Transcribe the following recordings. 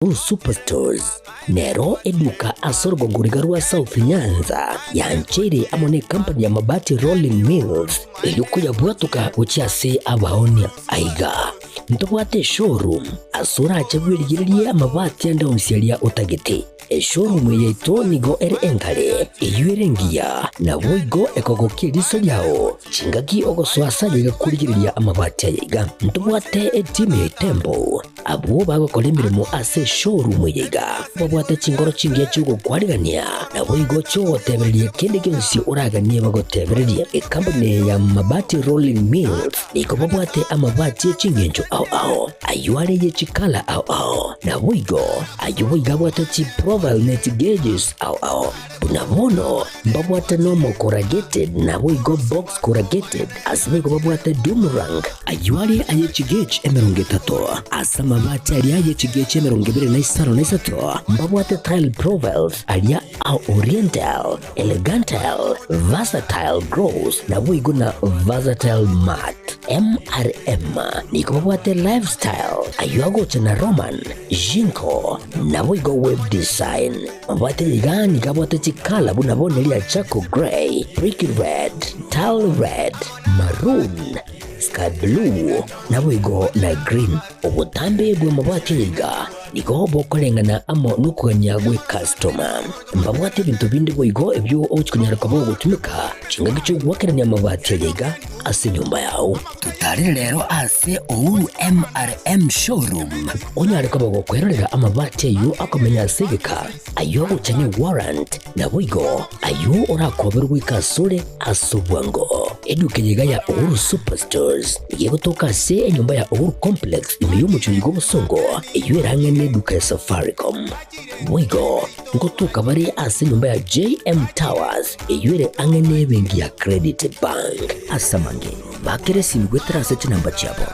Superstores nero eduka asorgo ngurigarua South Nyanza ya nchere amone company ya mabati Rolling Mills eyukuya bwatuka uchiase abaonia aiga ntobwate showroom asura achabwirigirie amabati anda onsialia utagete showroom yeito nigo enkale eyuerengia na boigo ekogokiriso yao chingaki ogoswasa yiga kurigiriria amabati yiga ntobwate team Tembo abo bagokora imirimo ase showroom yiga babwate chingoro chingiye cyugo kwarigania na boigo cyo tebererie kende cyose uraganie bagotebererie company ya mabati Rolling Mills niko babwate amabati chingenjo ao ayuare ye chikala ao na boigo ayuiga bwate chi profile net gauges ao unabono babwate normal corrugated na boigo box corrugated asime babwate boomerang ayuare aye chigage emeronge tato asama mabati alia aye chigage emeronge bere na isaro na isato babwate tile profiles alia au oriental elegantal versatile gross na boigo na versatile mat MRM niko babwate lifestyle ayuago chana Roman Jinko na boigo web design babwate ligani kabwate chikala bunabone lia chako gray brick red tile red maroon sky blue na boigo na green obutambe bwe mabwate liga niko bokolengana amo nukuganya gwe customer mbabwate bintu bindi boigo ebyo okunyara kwabo gutumika chinga gicho gwakeranya amabati liga ase nyumba yao tutari rero ase ouru MRM showroom onyare kwabo gukwerera amabati yo akomenya segeka ayo guchanye warrant na boigo ayo orakoberwa ikasure asubwango eduke yiga ya ouru superstores yegotoka se enyumba ya ouru complex imiyumu chuyigo busongo iyo erangene eduka ya Safaricom boigo ngotoka bari ase nyumba ya JM Towers iyo angene bengi ya Credit Bank asamange bakere simgwetera sete namba chabo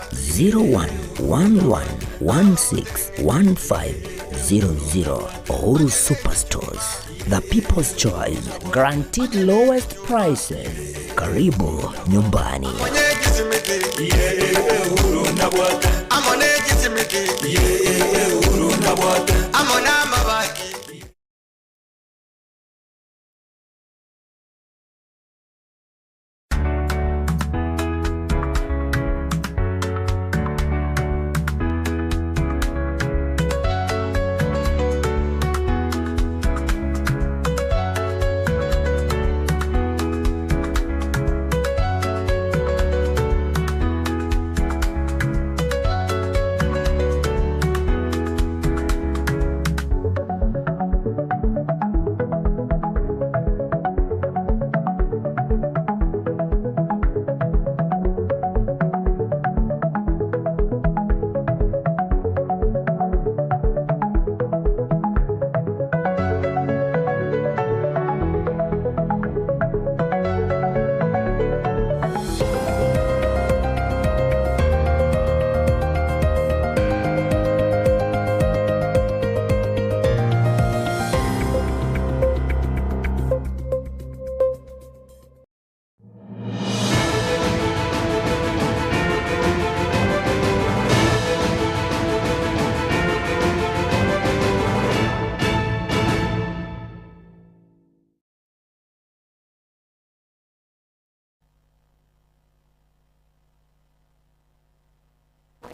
0111161500 Ouru Superstores, the people's choice, guaranteed lowest prices. Karibu nyumbani.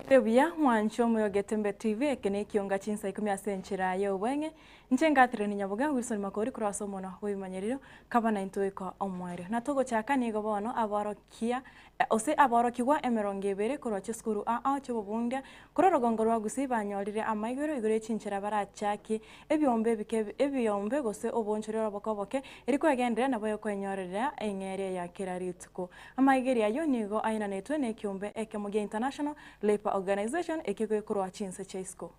Rebia mwancho mu Getembe TV Ekeonga Chinsa Ikomi asenchera yo wenge nchengatire ni Nyaboga Wilson Makori kuraso mona hoimanyeriro kabana intoiko omwere natogo chaka ni gobono aborokia ose aborokiwa emerongevere koroche skuru a chobunge kororogongorwa gusiba nyorire amaigoro igore chinchera barachaki ebyombe gose obonchorero bokoboke eriko yagendera nabo kwenyorera engere ya kirarituko amaigeri ayo nigo aina netwe ne kiombe Ekeonga International Labor Organization ekiko kurwa Chinsa Chesko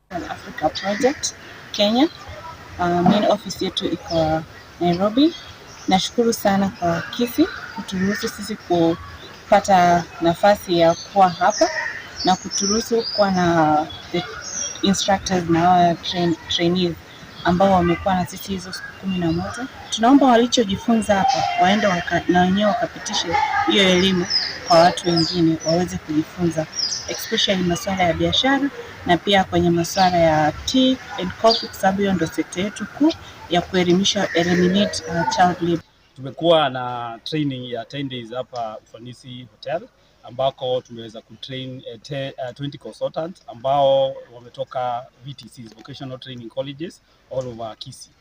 An Africa Project Kenya. Main office yetu iko Nairobi. Nashukuru sana kwa Kisii kuturuhusu sisi kupata nafasi ya kuwa hapa na kuturuhusu kuwa na the instructors na trainees ambao wamekuwa na sisi hizo siku 11. Tunaomba walichojifunza hapa waende na wenyewe wakapitishe hiyo elimu kwa watu wengine waweze kujifunza, especially masuala ya biashara na pia kwenye masuala ya tea and coffee, kwa sababu hiyo ndio sekta yetu kuu ya eliminate child labor. Tumekuwa na training ya 10 days hapa Ufanisi Hotel ambako tumeweza kutrain 20 consultants ambao wametoka VTCs, Vocational Training Colleges all over Kisii.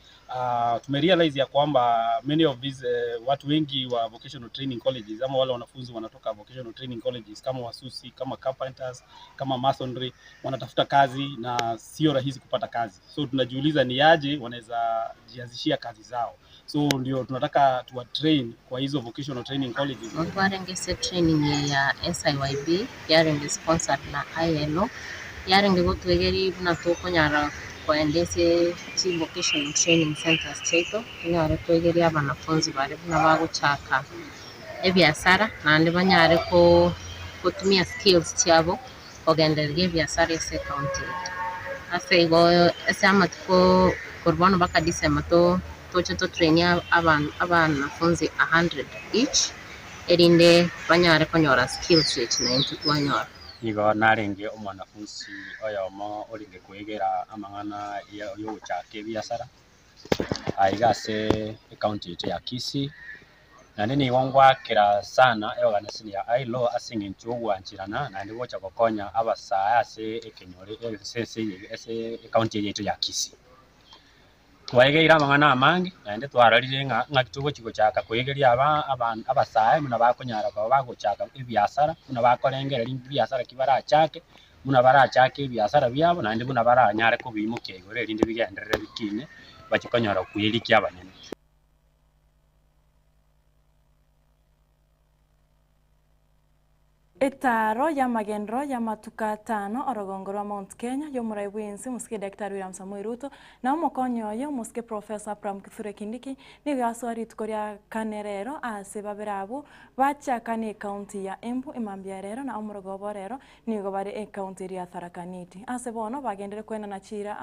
Tumerealize ya kwamba many of these watu wengi wa vocational training colleges ama wale wanafunzi wanatoka vocational training colleges kama wasusi, kama carpenters, kama masonry, wanatafuta kazi na sio rahisi kupata kazi. So tunajiuliza ni aje wanaweza jianzishia kazi zao. So ndio tunataka tuwa train kwa hizo vocational training colleges. Twarengese training ya SIYB yarenge sponsored na ILO yarenge gutwegeri na tukonyara kwa endese chi vocational training centers cheto nyare twegeri abanafunzi bari na baguchaka ebyasara nande banyare ko kutumia skills cyabo ogenderge byasara ese county ase go esama tuko korbano bakadise mato tocho training abanafunzi 100 each erinde banyare konyora skills which na into twanyora igo narenge omwanafunzi oyomo oringe kwegera amang'ana yo guchaka biashara aigase county ya Kisii na nini wangwakira sana organization ya ILO asinge nchugwanchirana na ndi gocha gokonya abasaya ase ekenyore ese county yetu ya Kisii twageira amang'ana amangi na ndi twararire ng'akitugo chigochaka kwegeria abasaya muna bakonyara kwa bagochaka ibiashara muna bakorengera ibiashara kibarachake muna barachake ibiashara byabo na ndi muna baranyare ko bimuke igore rindi bigenderere bikine bakikonyara kuyirikia abanene. Etaro ya magenro ya matuka 5 orogongoro wa Mount Kenya yo muraibuinsi musike Daktari William Samoei Ruto na umukonyo yo musike Professor Pram Kithure Kindiki ni gaswari tukoria kanerero ase baberabu bachaka ni county ya Embu imambia rero na umurogobo rero ni gobare county ya Tharaka Nithi ase bono bagendere kwena na chira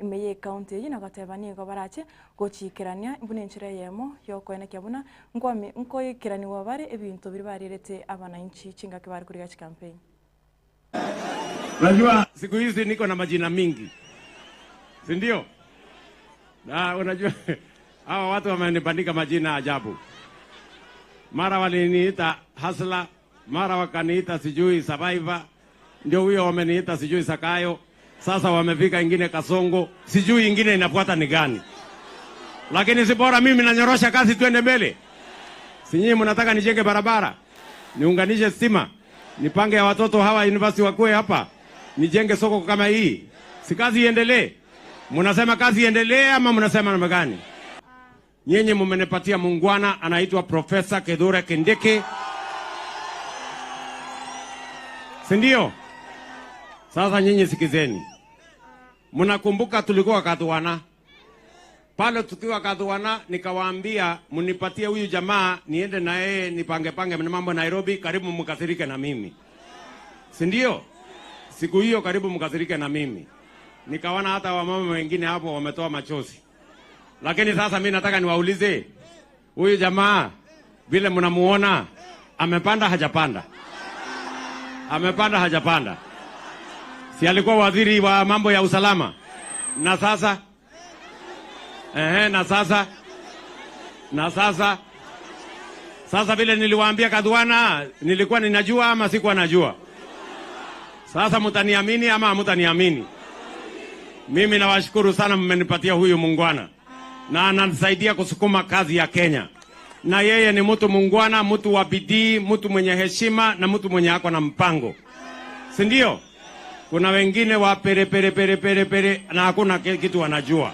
imeye county yina gateba ni gobarache gochikirania mbunenchire yemo yo kwena kyabuna ngwami nkoyikirani wabare ebintu biri barirete abananchi chinga bari kuri gachi campaign. Unajua siku hizi niko na majina mingi. Si ndio? Na unajua hawa watu wamenibandika majina ajabu. Mara waliniita Hasla, mara wakaniita sijui Survivor, ndio huyo wameniita sijui Sakayo. Sasa wamefika ingine Kasongo, sijui ingine inafuata ni gani. Lakini si bora mimi nanyorosha kazi tuende mbele. Si nyinyi mnataka nijenge barabara, niunganishe stima, nipange ya watoto hawa university wakue hapa, nijenge soko kama hii. Si kazi iendelee? Mnasema kazi iendelee ama mnasema namna gani? Nyinyi mmenipatia muungwana anaitwa Professor Kithure Kindiki. Si ndio? Sasa nyinyi sikizeni. Mnakumbuka tulikuwa Kadhuana? Pale tukiwa Kadhuana nikawaambia mnipatie huyu jamaa niende na yeye nipange mambo Nairobi, karibu mkasirike na mimi. Si ndio? Siku hiyo karibu mkasirike na mimi. Nikaona hata wamama wengine hapo wametoa machozi. Lakini sasa mimi nataka niwaulize, huyu jamaa vile mnamuona amepanda hajapanda? Amepanda hajapanda? Si alikuwa waziri wa mambo ya usalama? Na sasa sasa vile niliwaambia Kadhuana, nilikuwa ninajua ama sikuwa najua? Sasa mtaniamini ama hamtaniamini? Mimi nawashukuru sana mmenipatia huyu muungwana na ananisaidia kusukuma kazi ya Kenya. Na yeye ni mtu muungwana, mtu wa bidii, mtu mwenye heshima na mtu mwenye ako na mpango. Si ndio? Kuna wengine wa pere na hakuna kitu wanajua.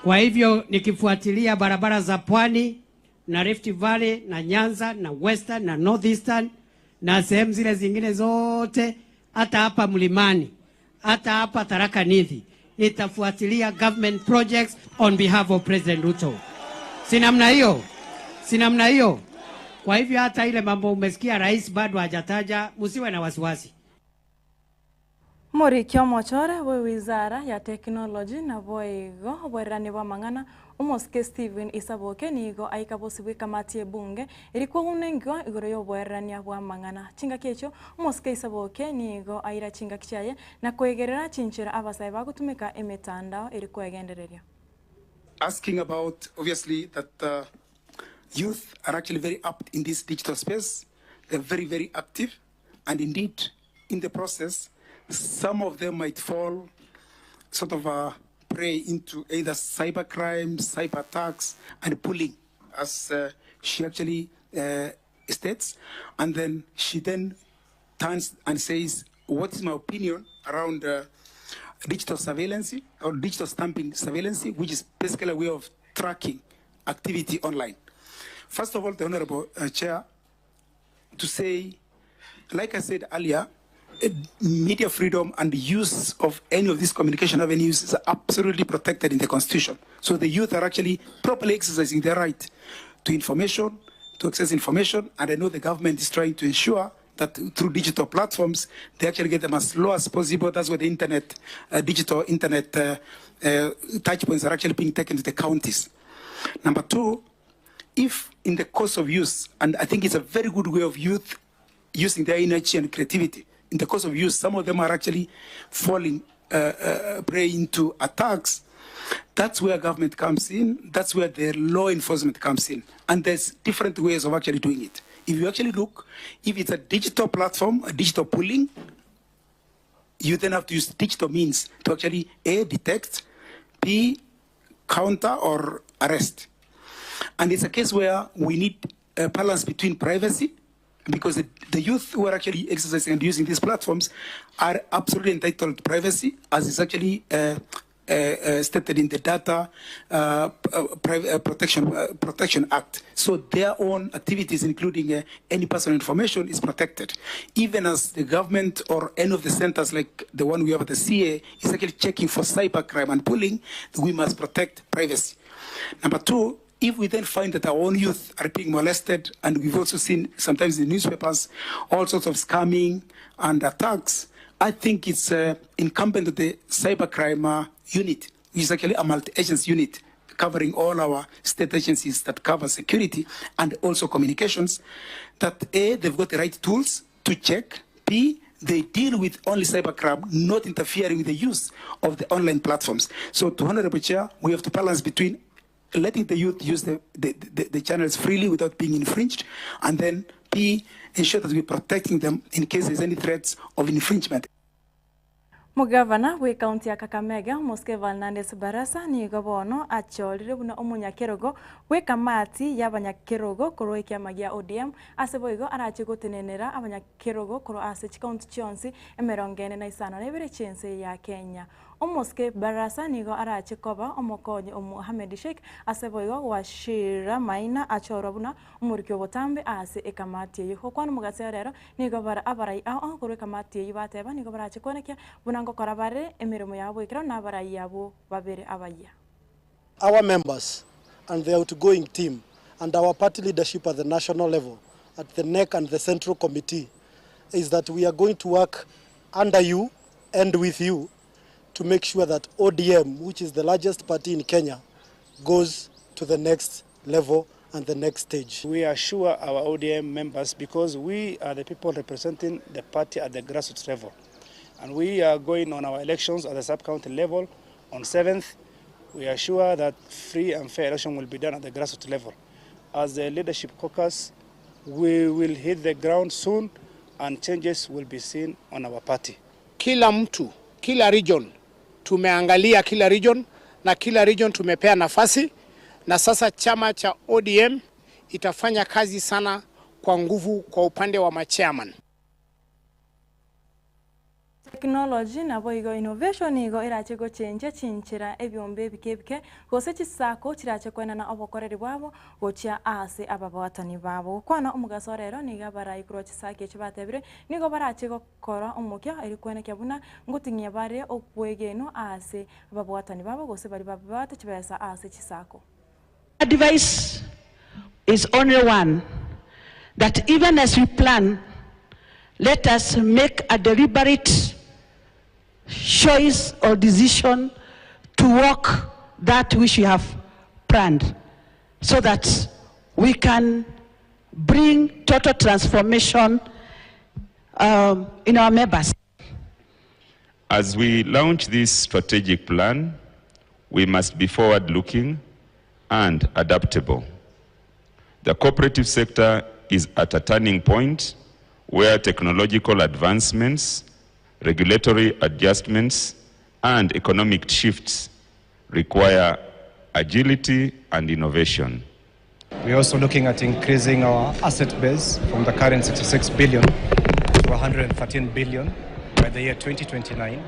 Kwa hivyo nikifuatilia barabara za Pwani na Rift Valley na Nyanza na Western na Northeastern na sehemu zile zingine zote, hata hapa Mlimani, hata hapa Tharaka Nithi, itafuatilia government projects on behalf of President Ruto. Si namna hiyo? Kwa hivyo hata ile mambo umesikia rais bado hajataja, msiwe na wasiwasi. Morikyo mochore we wizara ya teknoloji na boigo bwerani bwa mang'ana umoske Stephen Isaboke nigo aikabosibwe kamati ebunge ilikuwa unengwa igoro yo bwerania bwa mang'ana chinga kecho umoske Isaboke nigo aira chinga kichaye na kwegerera chinchira abasaye bagutumika emitandao ilikuwa egendereria. Asking about obviously that youth are actually very apt in this digital space. They're very, very active, and indeed in the process some of them might fall sort of prey into either cyber crimes, cyber attacks, and bullying, as she actually states. And then she then turns and says, what is my opinion around digital surveillance or digital stamping surveillance, which is basically a way of tracking activity online. First of all, the Honorable Chair, to say, like I said earlier, media freedom and the use of any of these communication avenues is absolutely protected in the Constitution. So the youth are actually properly exercising their right to information, to access information, and I know the government is trying to ensure that through digital platforms, they actually get them as low as possible. That's where the internet, digital internet touch points are actually being taken to the counties. Number two, if in the course of use, and I think it's a very good way of youth using their energy and creativity, in the course of use, some of them are actually falling prey into attacks. That's where government comes in. That's where the law enforcement comes in. And there's different ways of actually doing it. If you actually look, if it's a digital platform, a digital pooling, you then have to use digital means to actually A, detect, B, counter or arrest. And it's a case where we need a balance between privacy, because the youth who are actually exercising and using these platforms are absolutely entitled to privacy, as is actually stated in the Data Protection Act. So their own activities, including any personal information, is protected. Even as the government or any of the centers like the one we have at the CA is actually checking for cybercrime and bullying, we must protect privacy. Number two, if we then find that our own youth are being molested, and we've also seen sometimes in newspapers all sorts of scamming and attacks, I think it's incumbent on the cybercrime unit, which is actually a multi-agency unit covering all our state agencies that cover security and also communications, that A, they've got the right tools to check, B, they deal with only cybercrime, not interfering with the use of the online platforms. So to Honorable Chair, we have to balance between letting the youth use the channels freely without being infringed, and then B, ensure that we're protecting them in case there's any threats of infringement. Mugavana we county ya Kakamega Moske Valnandes Barasa ni gobono acholire buna omunyakerogo we kamati y'abanyakerogo koro ikyamagia ODM aseboigo arache gotenenera abanyakerogo koro ase county chonsi emerongene na isano nebere chense ya Kenya. Omoske Barasa nigo arache koba omokonye Mohamed Sheikh aseboigo washira maina achorobuna umurikyo botambe ase ekamati yeho kwano mugase rero nigo bara abarai aho koro ekamati yibateba nigo barache konekya buna korabare emirimo yabo ikira nabarai yabo babere abaya. Our members and the outgoing team and our party leadership at the national level, at the NEC and the Central Committee, is that we are going to work under you and with you to make sure that ODM, which is the largest party in Kenya, goes to the next level and the next stage. We assure our ODM members, because we are the people representing the party at the grassroots level, and we are going on our elections at the sub-county level on 7th. We are sure that free and fair election will be done at the grassroots level. As the leadership caucus, we will hit the ground soon and changes will be seen on our party. Kila mtu, kila region, tumeangalia kila region na kila region tumepea nafasi, na sasa chama cha ODM itafanya kazi sana kwa nguvu kwa upande wa machairman. Technology na boigo innovation igo irache go change chinchira ebyombe bikebike gose chisako kirache kwena na obokoreri bwabo gocha ase ababatani babo kwana omugaso rero niga bara ikro chisake chibatebire nigo barache gokora omukya eri kwena kyabuna ngotinye bare okwegeno ase ababatani babo gose bari babata chibesa ase chisako. Advice is only one, that even as we plan, let us make a deliberate choice or decision to walk that which we have planned, so that we can bring total transformation in our members. As we launch this strategic plan, we must be forward-looking and adaptable. The cooperative sector is at a turning point where technological advancements, regulatory adjustments, and economic shifts require agility and innovation. We're also looking at increasing our asset base from the current 66 billion to 113 billion by the year 2029,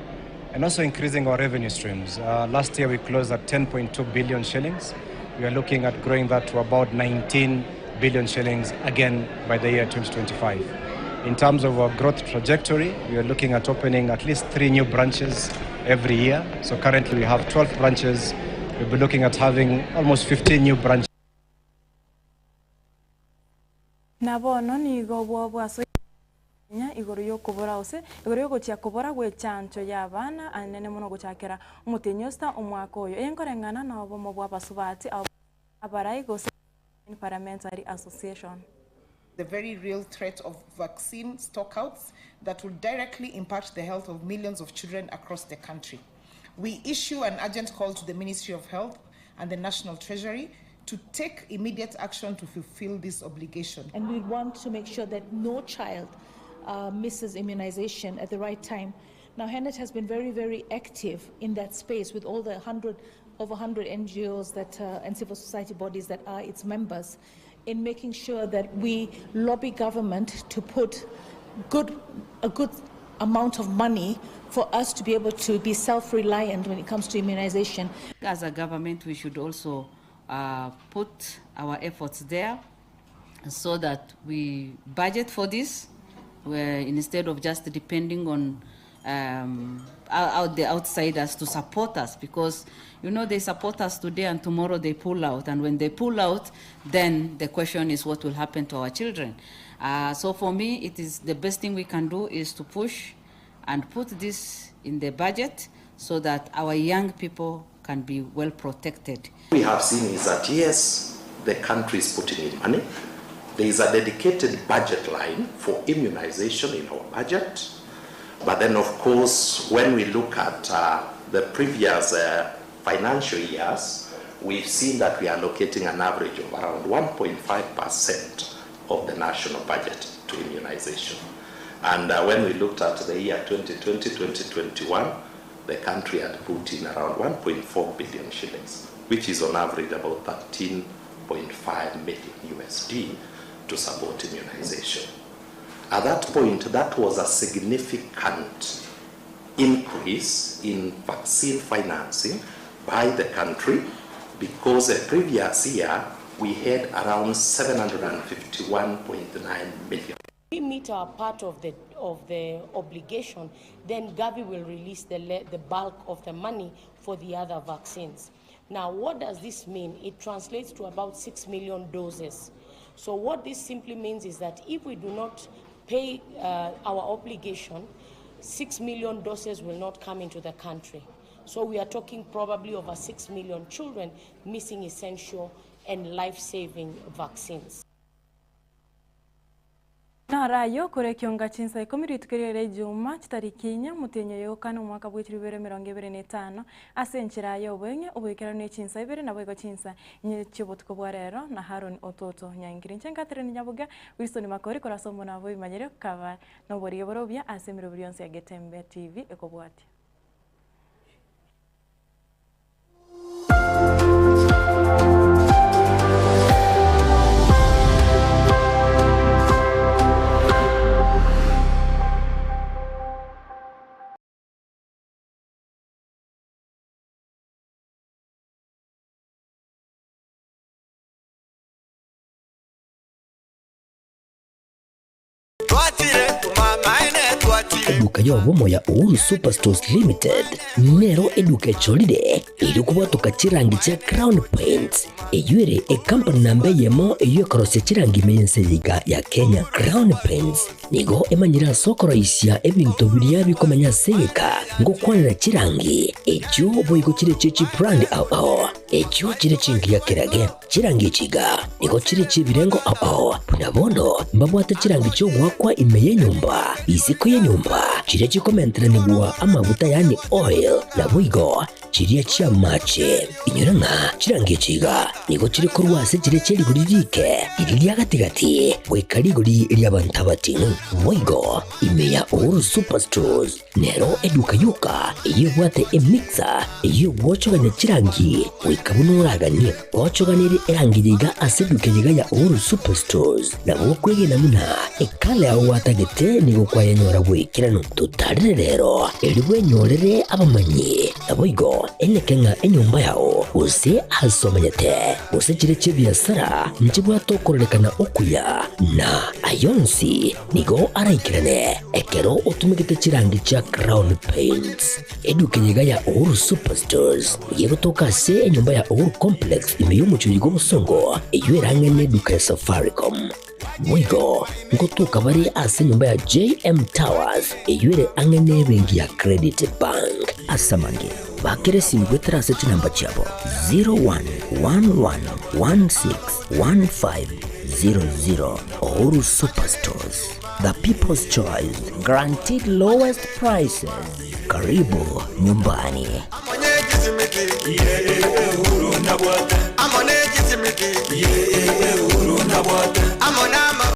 and also increasing our revenue streams. Last year we closed at 10.2 billion shillings. We are looking at growing that to about 19 billion shillings again by the year 2025. In terms of our growth trajectory, we are looking at opening at least 3 new branches every year. So currently we have 12 branches. We'll be looking at having almost 15 new branches. Nabono ni bwaso igoro yo kubora ose igoro yo gocha kubora gwe chancho y'abana anene muno gochakera umutenyosta omwaka oyo enkorengana na obomo bwa basubati abarai gose parliamentary association. The very real threat of vaccine stockouts that will directly impact the health of millions of children across the country. We issue an urgent call to the Ministry of Health and the National Treasury to take immediate action to fulfill this obligation. And we want to make sure that no child misses immunization at the right time. Now, HENET has been very, very active in that space with all the over 100 NGOs that, and civil society bodies that are its members, in making sure that we lobby government to put a good amount of money for us to be able to be self-reliant when it comes to immunization. As a government, we should also put our efforts there so that we budget for this, where instead of just depending on the outsiders to support us, because you know they support us today and tomorrow they pull out, and when they pull out, then the question is what will happen to our children. So for me, it is the best thing we can do is to push and put this in the budget so that our young people can be well protected. We have seen is that yes, the country is putting in money. There is a dedicated budget line for immunization in our budget. But then, of course, when we look at the previous financial years, we've seen that we are allocating an average of around 1.5% of the national budget to immunization. And when we looked at the year 2020-2021, the country had put in around 1.4 billion shillings, which is on average about 13.5 million USD to support immunization. At that point, that was a significant increase in vaccine financing by the country, because the previous year we had around 751.9 million. We meet our part of the obligation, then Gavi will release the bulk of the money for the other vaccines. Now, what does this mean? It translates to about 6 million doses. So what this simply means is that if we do not pay our obligation, 6 million doses will not come into the country. So we are talking probably over 6 million children missing essential and life-saving vaccines. Na rayo kure Ekeonga Chinsa Ikomi ritukerere Juma chitariki 4 mutenyo yokana umwaka bw'ekiri 2025 ase nchira yo bwenye ubwikira ne Chinsa ibere na bwego Chinsa nyichibutuko bwa rero na Haron Ototo nyangiri nchengatire ni Nyaboga Wilson Makori kora somo na bwo imanyire kava no boriye borobya ase miro byonse ya Getembe TV ekobwati. eduka yobomo ya Uhuru Superstores Limited nero eduka cholide ilikuwa tukachirangi cha Crown Paints eyure company nambe yemo eyo korose chirangi meyense ya Kenya. Crown Paints nigo emanyira sokoro isya ebintu biria bikomanya seka ngo kwanira chirangi echo boyiko chire chechi brand ao echo chire chingi ya kirage chirangi chiga nigo chire chibirengo ao punabono mbabwata chirangi cyo gwakwa imeye nyumba iziko ye nyumba chire chikomentera nigwa amavuta yani oil na buigo chiriya chia mache inyuranga chirangi chiga nigo chiri korwase chire cheri guririke iriya gatigati wekari guri iriya bantabatinu buigo imeya Uhuru Superstores nero eduka yuka iyo bwate emixer iyo bwochoganya chirangi wekabunuragani bwochoganire erangi yiga aseduke yiga ya Uhuru Superstores na bokwege namuna ekale aho watagete nigo kwa yanyora gwikirano tutarire rero eribwe nyorere abamanyi naboigo enekenga enyumba yao use hasomanyete use chire chebiasara nchibwa tokorekana okuya na ayonsi nigo araikirane ekero utumikite chirangi cha Crown Paints eduke yiga ya Uhuru Superstores yego toka se enyumba ya Uhuru Complex imeyumucho yigo busongo eywerangene duka ya Safaricom Mwigo ngotuka bari ase nyumba ya JM Towers eyure angene bengi ya Credit Bank asamange bakere simgwetera seti namba chabo 0111161500 Uhuru Superstores, the people's choice, guaranteed lowest prices. Karibu nyumbani. I'm on